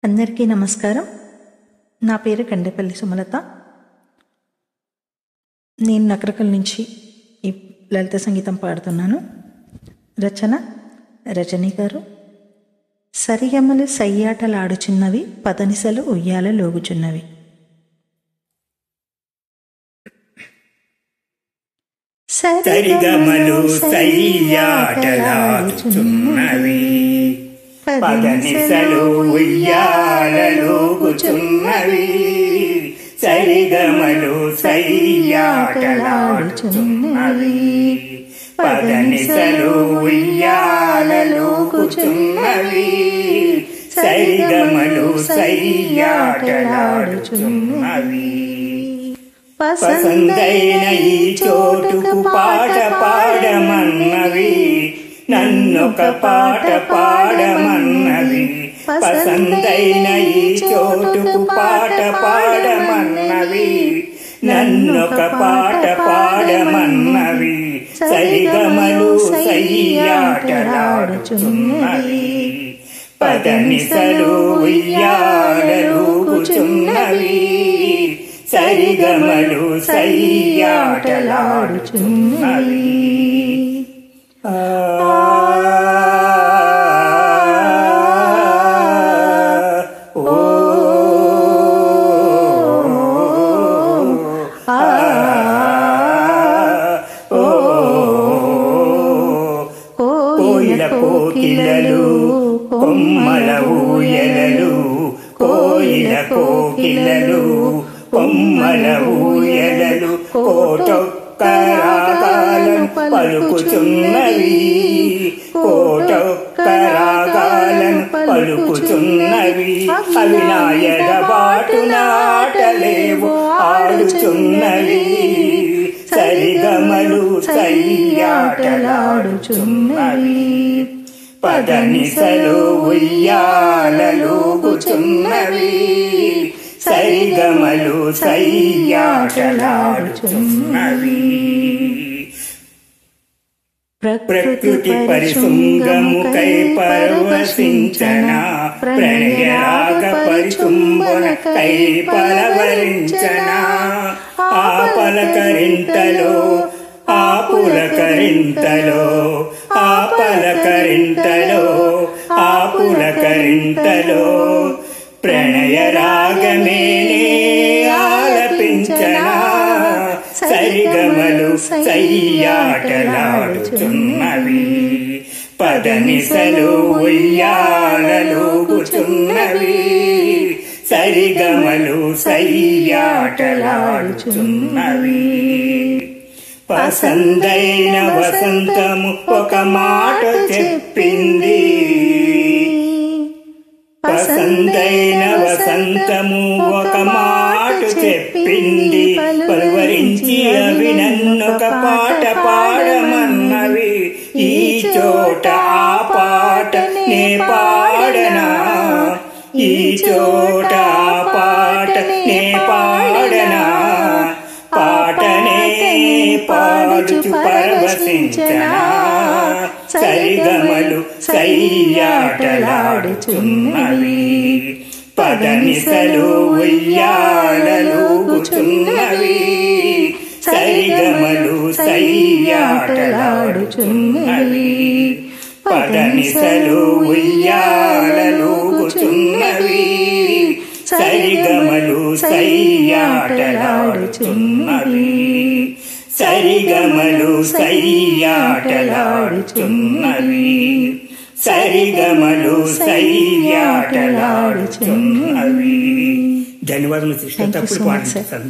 అందరికీ నమస్కారం. నా పేరు కండేపల్లి సుమలత. నేను నకరకల్ నుంచి ఈ లలిత సంగీతం పాడుతున్నాను. రచన రజనీ గారు. సరిగమలు సయ్యాటలాడుచున్నవి, పదనిసలు ఉయ్యాల లోగుచున్నవి. సరిగమలు సయ్యాటలాడుచున్నవి, పదనిసలు ఉయ్యాలలోగుచున్నవి. సరిగమలు సయ్యాటలాడుచున్నవి, పదనిసలు ఉయ్యాలలోగుచున్నవి. సరిగమలు సయ్యాటలాడుచున్నవి. పసందైన ఈ చోటుకు పాట పాడమన్నవి, నన్నొక పాట పాడమన్నవి. పసందైన ఈ చోటుకు పాట పాడమన్నవి, నన్నొక పాట పాడమన్నవి. సరిగమలు సయ్యాటలాడుచున్నవి, పదనిసలు ఉయ్యాలలోగుచున్నవి. సరిగమలు సయ్యాటలాడుచున్నవి. కోయిల కోకిలలు కొమ్మల ఊయలలు, కోయిల కోకిలలు కొమ్మల ఊయలలు. కోటొక్క రాగాలను పలుకుచున్నవి, కోటొక్క రాగాలను పలుకుచున్నవి. అవి నా ఎడబాటున ఆటలేవో ఆడుచున్నవి. సరిగమలు సయ్యాటలాడుచున్నవి, పదనిసలు ఉయ్యాలలోగుచున్నవి. సరిగమలు సయ్యాటలాడుచున్నవి. ప్రకృతి పరిశృంగముకై పరవశించన, ప్రణయరాగ పరిచుంబనకై పరవరించన. ఆ పలకరింతలో ఆ పులకరింతలో, ఆ పలకరింతలో ఆ పులకరింతలో ప్రణయ రాగమేనే ఆలపించనా. సరిగమలు సయ్యాటలాడుచున్నవి, పదనిసలు ఉయ్యాలలోగుచున్నవి. సరిగమలు సయ్యాటలాడుచున్నవి. పసందైన వసంతము ఒక మాట చెప్పింది, పసందైన వసంతము ఒక మాట చెప్పింది. పలువరించి అవి నన్నొక పాట పాడమన్నవి. ఈ చోట ఆ పాట నే పాడనా, ఈ చోట ఆ పాట నే పాడనా. పాటనే పాడుచు పరవశించనా. సరిగమలు సయ్యాటలాడుచున్నవి, పదనిసలు ఉయ్యాలలోగుచున్నవి. సరిగమలు సయ్యాటలాడుచున్నవి, పదనిసలు ఉయ్యాలలోగుచున్నవి. సరిగమలు సయ్యాటలాడుచున్నవి, సరిగమలు సయ్యాటలాడుచున్నవి. సరిగమలు సయ్యాటలాడుచున్నవి. ధన్యవాదాలు. తప్పుడు పాటిస్తాను.